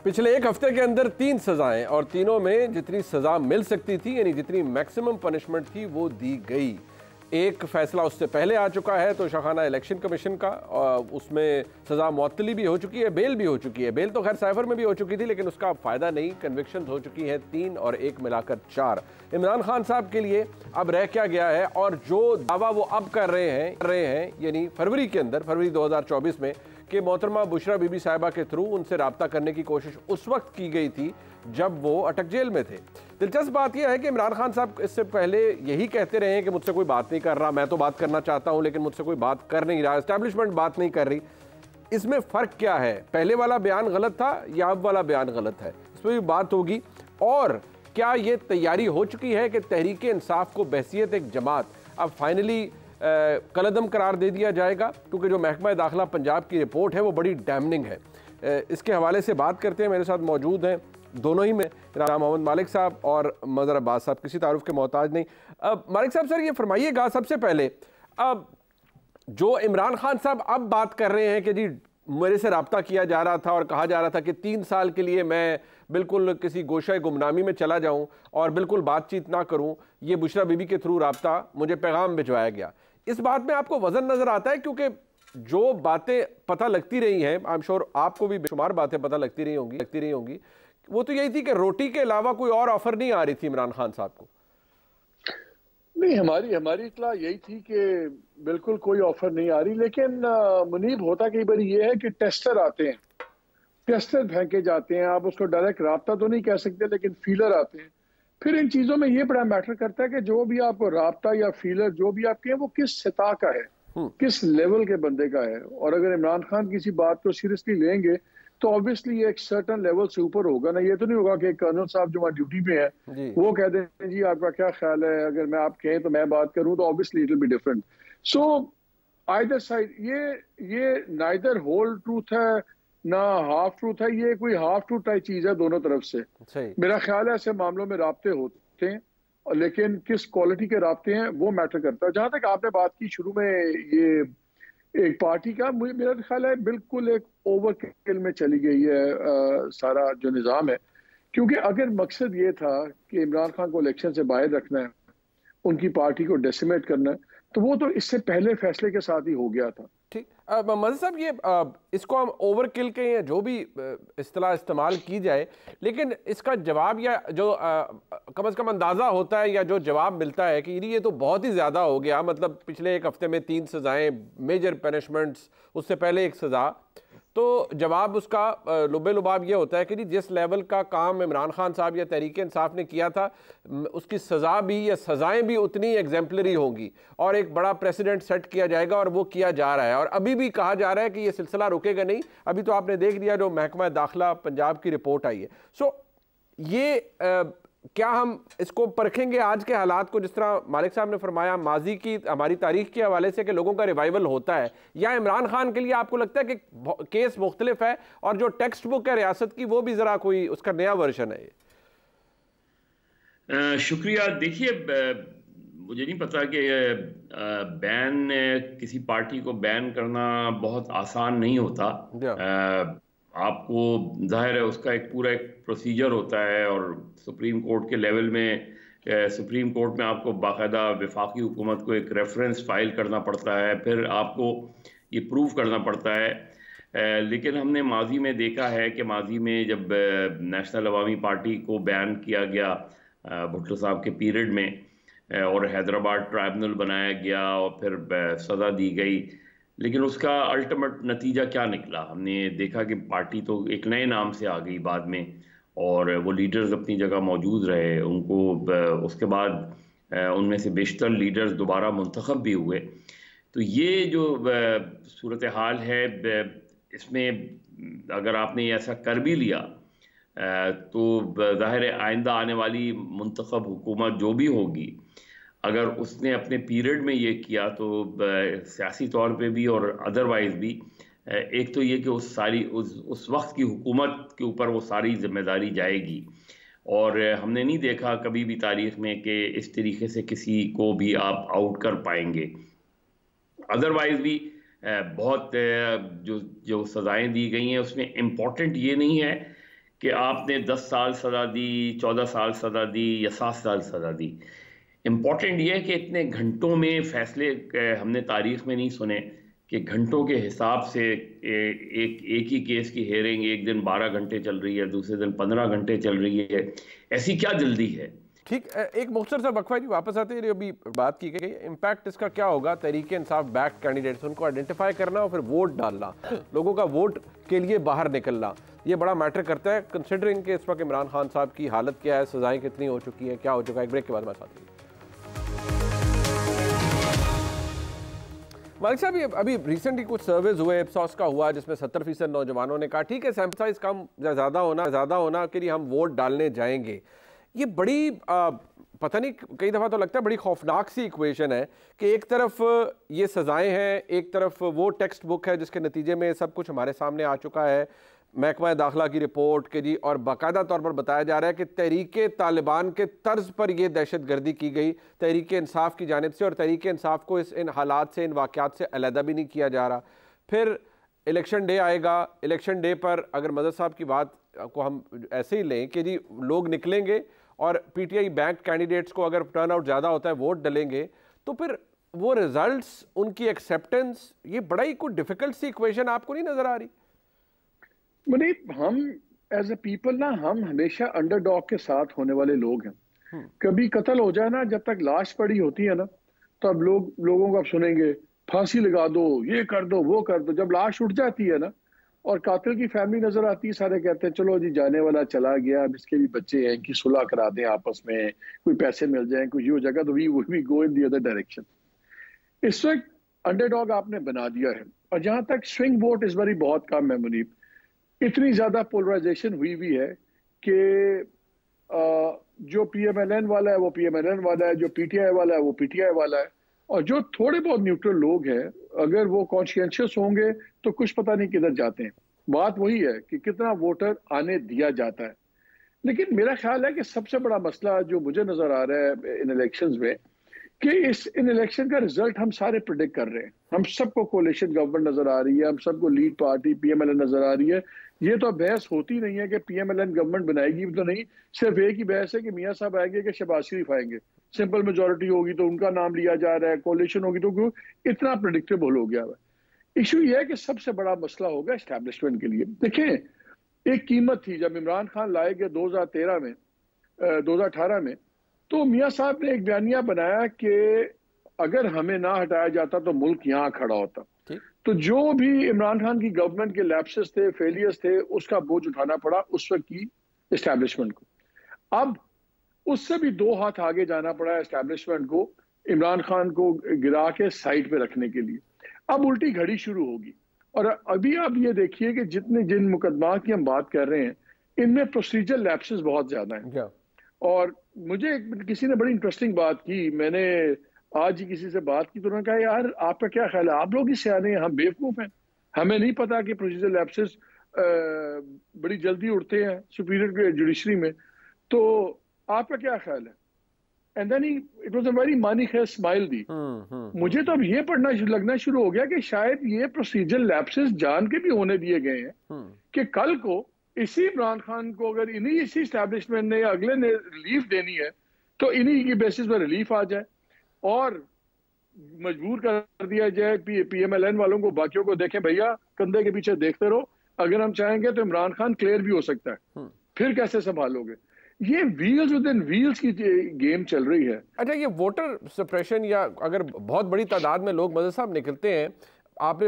पिछले एक हफ्ते के अंदर 3 सजाएं और तीनों में जितनी सजा मिल सकती थी यानी जितनी मैक्सिमम पनिशमेंट थी वो दी गई। एक फैसला उससे पहले आ चुका है तो शाखाना इलेक्शन कमीशन का, उसमें सजा मुअत्तली भी हो चुकी है, बेल भी हो चुकी है। बेल तो खैर साइफर में भी हो चुकी थी लेकिन उसका फायदा नहीं। कन्विक्शन हो चुकी है 3 और 1 मिलाकर 4। इमरान खान साहब के लिए अब रह क्या गया है और जो दावा वो अब कर रहे हैं यानी फरवरी के अंदर, फरवरी 2024 में, कि मोहतरमा बुशरा बीबी साहिबा के थ्रू उनसे रब्ता करने की कोशिश उस वक्त की गई थी जब वो अटक जेल में थे। दिलचस्प बात यह है कि इमरान खान साहब इससे पहले यही कहते रहे हैं कि मुझसे कोई बात नहीं कर रहा, मैं तो बात करना चाहता हूं लेकिन मुझसे कोई बात कर नहीं रहा, एस्टैब्लिशमेंट बात नहीं कर रही। इसमें फ़र्क क्या है? पहले वाला बयान गलत था या अब वाला बयान गलत है? इस पर भी बात होगी। और क्या ये तैयारी हो चुकी है कि तहरीक इंसाफ को बहसियत एक जमात अब फाइनली कलदम करार दे दिया जाएगा? क्योंकि जो महकमा दाखिला पंजाब की रिपोर्ट है वो बड़ी डैमनिंग है। इसके हवाले से बात करते हैं। मेरे साथ मौजूद हैं दोनों ही में राम मोहम्मद मालिक साहब और मज़हर अब्बास साहब, किसी तारुफ के मोहताज नहीं। मालिक साहब, सर ये फरमाइएगा सबसे पहले, अब जो इमरान खान साहब अब बात कर रहे हैं कि जी मेरे से रब्ता किया जा रहा था और कहा जा रहा था कि 3 साल के लिए मैं बिल्कुल किसी गोशा गुमनामी में चला जाऊं और बिल्कुल बातचीत ना करूं, ये बुशरा बीबी के थ्रू रब्ता, मुझे पैगाम भिजवाया गया। इस बात में आपको वजन नजर आता है? क्योंकि जो बातें पता लगती रही हैं, आई एम श्योर आपको भी बेशुमार बातें पता लगती रही होंगी, वो तो यही थी कि रोटी के अलावा कोई और ऑफर नहीं आ रही थी इमरान खान साहब को। नहीं, हमारी इत्तला यही थी कि बिल्कुल कोई ऑफर नहीं आ रही, लेकिन मुनीब होता कई बार ये है कि टेस्टर आते हैं, टेस्टर फेंके जाते हैं। आप उसको डायरेक्ट राब्ता तो नहीं कह सकते लेकिन फीलर आते हैं। फिर इन चीजों में ये बड़ा मैटर करता है कि जो भी आपको राब्ता या फीलर जो भी आप कहें वो किस सतह का है, किस लेवल के बंदे का है। और अगर इमरान खान किसी बात को सीरियसली लेंगे तो ऑब्वियसली एक सर्टन लेवल से ऊपर होगा ना। ये तो नहीं होगा कि कर्नल साहब जो वहाँ ड्यूटी पे है वो कह दें जी आपका क्या ख्याल है, अगर मैं आप कहें तो मैं बात करूं, तो obviously it will be different. So either side ये नाइदर होल ट्रूथ है ना हाफ ट्रूथ है, ये कोई हाफ ट्रूथ टाइप चीज है दोनों तरफ से। मेरा ख्याल है ऐसे मामलों में राब्ते होते हैं, लेकिन किस क्वालिटी के राब्ते हैं वो मैटर करता है। जहां तक आपने बात की शुरू में ये एक पार्टी का, मुझे मेरा ख्याल है बिल्कुल एक ओवरकिल में चली गई है सारा जो निज़ाम है। क्योंकि अगर मकसद ये था कि इमरान खान को इलेक्शन से बाहर रखना है, उनकी पार्टी को डेसिमेट करना है, तो वो तो इससे पहले फैसले के साथ ही हो गया था। ठीक, मज़हर साहब, ये इसको हम ओवरकिल के या जो भी इस्तेलाह इस्तेमाल की जाए, लेकिन इसका जवाब या जो कम से कम अंदाज़ा होता है या जो जवाब मिलता है कि ये तो बहुत ही ज़्यादा हो गया। मतलब पिछले एक हफ्ते में 3 सज़ाएँ, मेजर पनिशमेंट्स, उससे पहले एक सज़ा। तो जवाब उसका लुबे लुबाब ये होता है कि जी जिस लेवल का काम इमरान खान साहब या तहरीक इंसाफ ने किया था, उसकी सज़ा भी या सज़ाएं भी उतनी एग्जाम्पलरी होंगी और एक बड़ा प्रेसिडेंट सेट किया जाएगा और वो किया जा रहा है। और अभी भी कहा जा रहा है कि ये सिलसिला रुकेगा नहीं। अभी तो आपने देख लिया जो महकमा दाखिला पंजाब की रिपोर्ट आई है। सो ये क्या हम इसको परखेंगे आज के हालात को, जिस तरह मालिक साहब ने फरमाया माजी की हमारी तारीख के हवाले से कि लोगों का रिवाइवल होता है, या इमरान खान के लिए आपको लगता है कि केस मुख्तलिफ है और जो टेक्स्ट बुक है रियासत की वो भी जरा कोई उसका नया वर्जन है? शुक्रिया। देखिए, मुझे नहीं पता कि बैन किसी पार्टी को बैन करना बहुत आसान नहीं होता। आपको जाहिर है उसका एक पूरा एक प्रोसीजर होता है और सुप्रीम कोर्ट के लेवल में, सुप्रीम कोर्ट में आपको बाकायदा वफाकी हुकूमत को एक रेफरेंस फाइल करना पड़ता है, फिर आपको ये प्रूव करना पड़ता है। लेकिन हमने माजी में देखा है कि माजी में जब नेशनल अवामी पार्टी को बैन किया गया भुट्टो साहब के पीरियड में और हैदराबाद ट्राइब्यूनल बनाया गया और फिर सज़ा दी गई, लेकिन उसका अल्टीमेट नतीजा क्या निकला? हमने देखा कि पार्टी तो एक नए नाम से आ गई बाद में और वो लीडर्स अपनी जगह मौजूद रहे। उनको उसके बाद उनमें से बेशतर लीडर्स दोबारा मुंतखब भी हुए। तो ये जो सूरत हाल है, इसमें अगर आपने ऐसा कर भी लिया तो ज़ाहिर है आइंदा आने वाली मुंतखब हुकूमत जो भी होगी, अगर उसने अपने पीरियड में ये किया तो सियासी तौर पे भी और अदरवाइज भी, एक तो ये कि उस वक्त की हुकूमत के ऊपर वो सारी जिम्मेदारी जाएगी। और हमने नहीं देखा कभी भी तारीख में कि इस तरीके से किसी को भी आप आउट कर पाएंगे। अदरवाइज भी बहुत जो सज़ाएं दी गई हैं उसमें इम्पोर्टेंट ये नहीं है कि आपने 10 साल सज़ा दी, 14 साल सज़ा दी या 7 साल सज़ा दी। इम्पॉर्टेंट ये है कि इतने घंटों में फैसले हमने तारीख में नहीं सुने कि घंटों के हिसाब से एक ही केस की हेयरिंग एक दिन 12 घंटे चल रही है, दूसरे दिन 15 घंटे चल रही है। ऐसी क्या जल्दी है? ठीक, एक मुख्तसर सा वक्फा जी, वापस आते हैं। अभी बात की गई इम्पैक्ट इसका क्या होगा, तरीके इंसाफ बैक कैंडिडेट्स उनको आइडेंटिफाई करना और फिर वोट डालना, लोगों का वोट के लिए बाहर निकलना, ये बड़ा मैटर करता है कंसिडरिंग कि इस वक्त इमरान खान साहब की हालत क्या है, सजाएं कितनी हो चुकी हैं, क्या हो चुका है। एक ब्रेक के बाद हमारे साथ मालिक साहब, अभी रिसेंटली कुछ सर्वेज हुए, इप्सॉस का हुआ, जिसमें 70% नौजवानों ने कहा ठीक है सैंपल साइज कम ज़्यादा होना के लिए हम वोट डालने जाएंगे। ये बड़ी पता नहीं, कई दफ़ा तो लगता है बड़ी खौफनाक सी इक्वेशन है कि एक तरफ ये सज़ाएं हैं, एक तरफ वो टेक्स्ट बुक है जिसके नतीजे में सब कुछ हमारे सामने आ चुका है, महकमा दाखिला की रिपोर्ट के जी, और बाकायदा तौर पर बताया जा रहा है कि तहरीके तालिबान के तर्ज पर यह दहशत गर्दी की गई तहरीके इंसाफ की जानिब से, और तहरीके इंसाफ को इन हालात से, इन वाक़यात से अलहदा भी नहीं किया जा रहा। फिर इलेक्शन डे आएगा, इलेक्शन डे पर अगर मदद साहब की बात को हम ऐसे ही लें कि जी लोग निकलेंगे और पीटीआई बैंक कैंडिडेट्स को अगर टर्न आउट ज़्यादा होता है वोट डलेंगे, तो फिर वो रिजल्ट्स, उनकी एक्सेप्टेंस, ये बड़ा ही कोई डिफिकल्ट सी इक्वेशन आपको नहीं नज़र आ रही? मुनीब, हम एज ए पीपल ना, हम हमेशा अंडरडॉग के साथ होने वाले लोग हैं। कभी कत्ल हो जाए ना, जब तक लाश पड़ी होती है ना, तो अब लोगों को आप सुनेंगे फांसी लगा दो, ये कर दो, वो कर दो। जब लाश उठ जाती है ना और कातिल की फैमिली नजर आती है, सारे कहते हैं चलो जी जाने वाला चला गया, अब इसके भी बच्चे हैं, इनकी सुलह करा दें आपस में, कोई पैसे मिल जाए, कुछ हो जाएगा, तो we go in the other direction. इस वक्त अंडरडॉग आपने बना दिया है, और जहां तक स्विंग वोट इस बारी बहुत कम है मुनीब। इतनी ज्यादा पोलराइजेशन हुई भी है कि जो पीएमएलएन वाला है वो पीएमएलएन वाला है, जो पीटीआई वाला है वो पीटीआई वाला है, और जो थोड़े बहुत न्यूट्रल लोग हैं अगर वो कॉन्शियंशियस होंगे तो कुछ पता नहीं किधर जाते हैं। बात वही है कि कितना वोटर आने दिया जाता है। लेकिन मेरा ख्याल है कि सबसे बड़ा मसला जो मुझे नजर आ रहा है इन इलेक्शंस में, कि इन इलेक्शन का रिजल्ट हम सारे प्रिडिक्ट कर रहे हैं। हम सबको कोalition गवर्नमेंट नजर आ रही है, हम सबको लीड पार्टी पीएमएलएन नजर आ रही है। ये तो बहस होती नहीं है कि पीएमएलएन गवर्नमेंट बनाएगी तो नहीं, सिर्फ एक ही बहस है कि मियां साहब आएंगे कि शहबाज शरीफ आएंगे। सिंपल मेजोरिटी होगी तो उनका नाम लिया जा रहा है, कोalition होगी तो क्यों, इतना प्रिडिक्टेबल हो गया है। इशू ये है कि सबसे बड़ा मसला होगा एस्टैब्लिशमेंट के लिए। देखें, एक कीमत थी जब इमरान खान लाए गए 2018 में, तो मियां साहब ने एक बयानिया बनाया कि अगर हमें ना हटाया जाता तो मुल्क यहाँ खड़ा होता। तो जो भी इमरान खान की गवर्नमेंट के लैप्सेस थे, फेलियर्स थे, उसका बोझ उठाना पड़ा उस वक्त की एस्टैब्लिशमेंट को। अब उससे भी दो हाथ आगे जाना पड़ा एस्टैब्लिशमेंट को, इमरान खान को गिरा के साइड पे रखने के लिए। अब उल्टी घड़ी शुरू होगी, और अभी आप ये देखिए कि जिन मुकदमा की हम बात कर रहे हैं, इनमें प्रोसीजर लैप्सेस बहुत ज्यादा हैं। और मुझे किसी ने बड़ी इंटरेस्टिंग बात की, मैंने आज ही किसी से बात की, तो उन्होंने कहा यार आपका क्या ख्याल है, आप लोग ही सियाने हैं, हम बेवकूफ हैं, हमें नहीं पता कि प्रोसीजर लैप्सेस बड़ी जल्दी उठते हैं सुपीरियर जुडिशरी में, तो आपका क्या ख्याल है? And then it was a very मानी खैर स्माइल दी। मुझे तो अब ये लगना शुरू हो गया कि शायद ये प्रोसीजर लैप्सेस जान के भी होने दिए गए हैं कि कल को इसी इमरान खान को अगर इसी एस्टैब्लिशमेंट ने या अगले ने रिलीफ देनी है तो इन्हीं की बेसिस पर रिलीफ आ जाए और मजबूर कर दिया जाए पीएमएलएन वालों को, बाकियों को देखें भैया कंधे के पीछे देखते रहो, अगर हम चाहेंगे तो इमरान खान क्लियर भी हो सकता है, फिर कैसे संभालोगे? ये व्हील्स विद इन व्हील्स की गेम चल रही है। अच्छा, ये वोटर सप्रेशन या अगर बहुत बड़ी तादाद में लोग मदद साहब निकलते हैं, आपने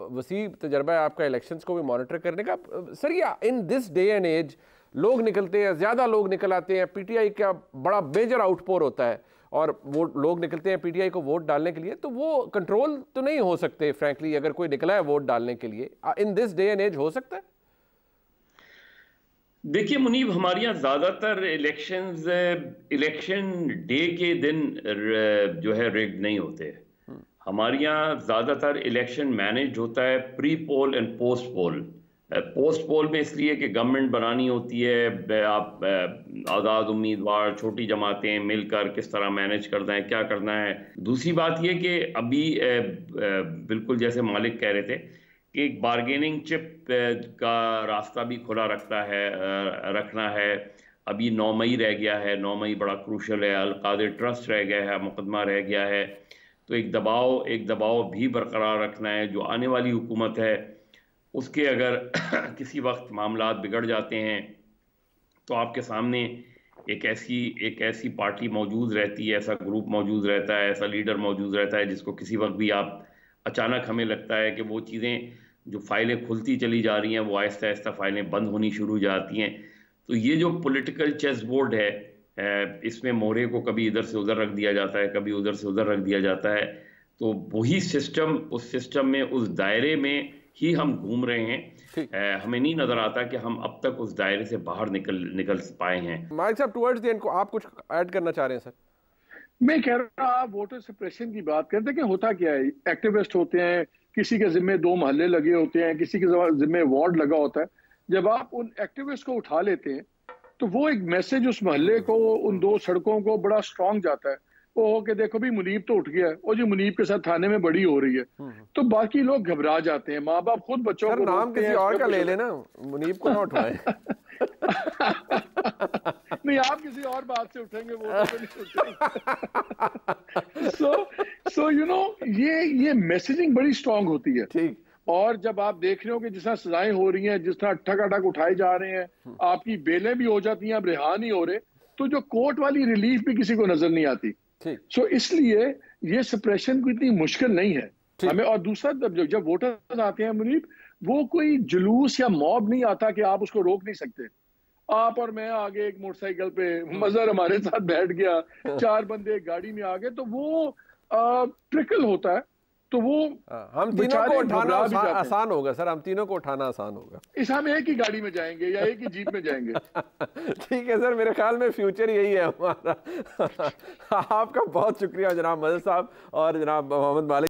वसी तजर्बा है आपका इलेक्शंस को भी मॉनिटर करने का सर, या in this day and age लोग निकलते हैं, ज़्यादा लोग निकल आते हैं, पीटीआई का बड़ा मेजर आउटपोर होता है और वो लोग निकलते हैं पीटीआई को वोट डालने के लिए, तो वो कंट्रोल तो नहीं हो सकते फ्रैंकली, अगर कोई निकला है वोट डालने के लिए in this day and age हो सकता है? देखिए मुनीब, हमारे यहाँ ज़्यादातर इलेक्शन डे के दिन जो है रिग्ड नहीं होते। हमारे यहाँ ज़्यादातर इलेक्शन मैनेज होता है pre poll and post poll. Post poll में इसलिए कि गवर्नमेंट बनानी होती है, आप आज़ाद उम्मीदवार, छोटी जमातें मिलकर किस तरह मैनेज करना है, क्या करना है। दूसरी बात यह कि अभी बिल्कुल जैसे मालिक कह रहे थे कि एक बारगेनिंग चिप का रास्ता भी खुला रखना है। अभी 9 मई रह गया है, 9 मई बड़ा क्रूशल है, अल-कादिर ट्रस्ट रह गया है, मुकदमा रह गया है। तो एक दबाव भी बरकरार रखना है। जो आने वाली हुकूमत है उसके अगर किसी वक्त मामलात बिगड़ जाते हैं तो आपके सामने एक ऐसी पार्टी मौजूद रहती है, ऐसा ग्रुप मौजूद रहता है, ऐसा लीडर मौजूद रहता है जिसको किसी वक्त भी आप अचानक हमें लगता है कि वो चीज़ें जो फाइलें खुलती चली जा रही हैं वो आहिस्ता आहिस्ता फाइलें बंद होनी शुरू हो जाती हैं। तो ये जो पॉलिटिकल चेस बोर्ड है, इसमें मोहरे को कभी इधर से उधर रख दिया जाता है, कभी उधर से उधर रख दिया जाता है। तो वही सिस्टम, उस सिस्टम में, उस दायरे में ही हम घूम रहे हैं। हमें नहीं नजर आता कि हम अब तक उस दायरे से बाहर निकल पाए हैं। मालिक साहब, टुवर्ड्स द एंड को आप कुछ ऐड करना चाह रहे हैं सर? मैं कह रहा हूँ, आप वोटर सप्रेशन की बात करते हैं कि होता क्या है, एक्टिविस्ट होते हैं, किसी के जिम्मे 2 मोहल्ले लगे होते हैं, किसी के जिम्मे वार्ड लगा होता है। जब आप उन एक्टिविस्ट को उठा लेते हैं तो वो एक मैसेज उस मोहल्ले को, उन 2 सड़कों को बड़ा स्ट्रांग जाता है। वो हो कि देखो भी मुनीब तो उठ गया है, और जो मुनीब के साथ थाने में बड़ी हो रही है, तो बाकी लोग घबरा जाते हैं। माँ बाप खुद बच्चों को नाम किसी और का ले लेना, मुनीब को ना उठवाएं। नहीं, आप किसी और बात से उठेंगे, वो तो नहीं उठेंगे। सो यू नो, ये मैसेजिंग बड़ी स्ट्रांग होती है। ठीक। और जब आप देख रहे हो कि जिस तरह सजाएं हो रही हैं, जिस तरह ठक उठाए जा रहे हैं, आपकी बेलें भी हो जाती हैं, आप रिहा नहीं हो रहे, तो जो कोर्ट वाली रिलीफ भी किसी को नजर नहीं आती। सो इसलिए ये सप्रेशन को इतनी मुश्किल नहीं है हमें। और दूसरा, जब वोटर्स आते हैं मुनीब, वो कोई जुलूस या मॉब नहीं आता कि आप उसको रोक नहीं सकते। आप और मैं आगे एक मोटरसाइकिल पे, मजहर हमारे साथ बैठ गया, 4 बंदे गाड़ी में आ गए, तो वो ट्रिकल होता है। तो वो हम तीनों को उठाना आसान होगा सर, हम तीनों को उठाना आसान होगा। इस हम एक ही गाड़ी में जाएंगे या एक ही जीप में जाएंगे। ठीक है सर, मेरे ख्याल में फ्यूचर यही है हमारा। आपका बहुत शुक्रिया जनाब मदद साहब और जनाब मोहम्मद मालिक।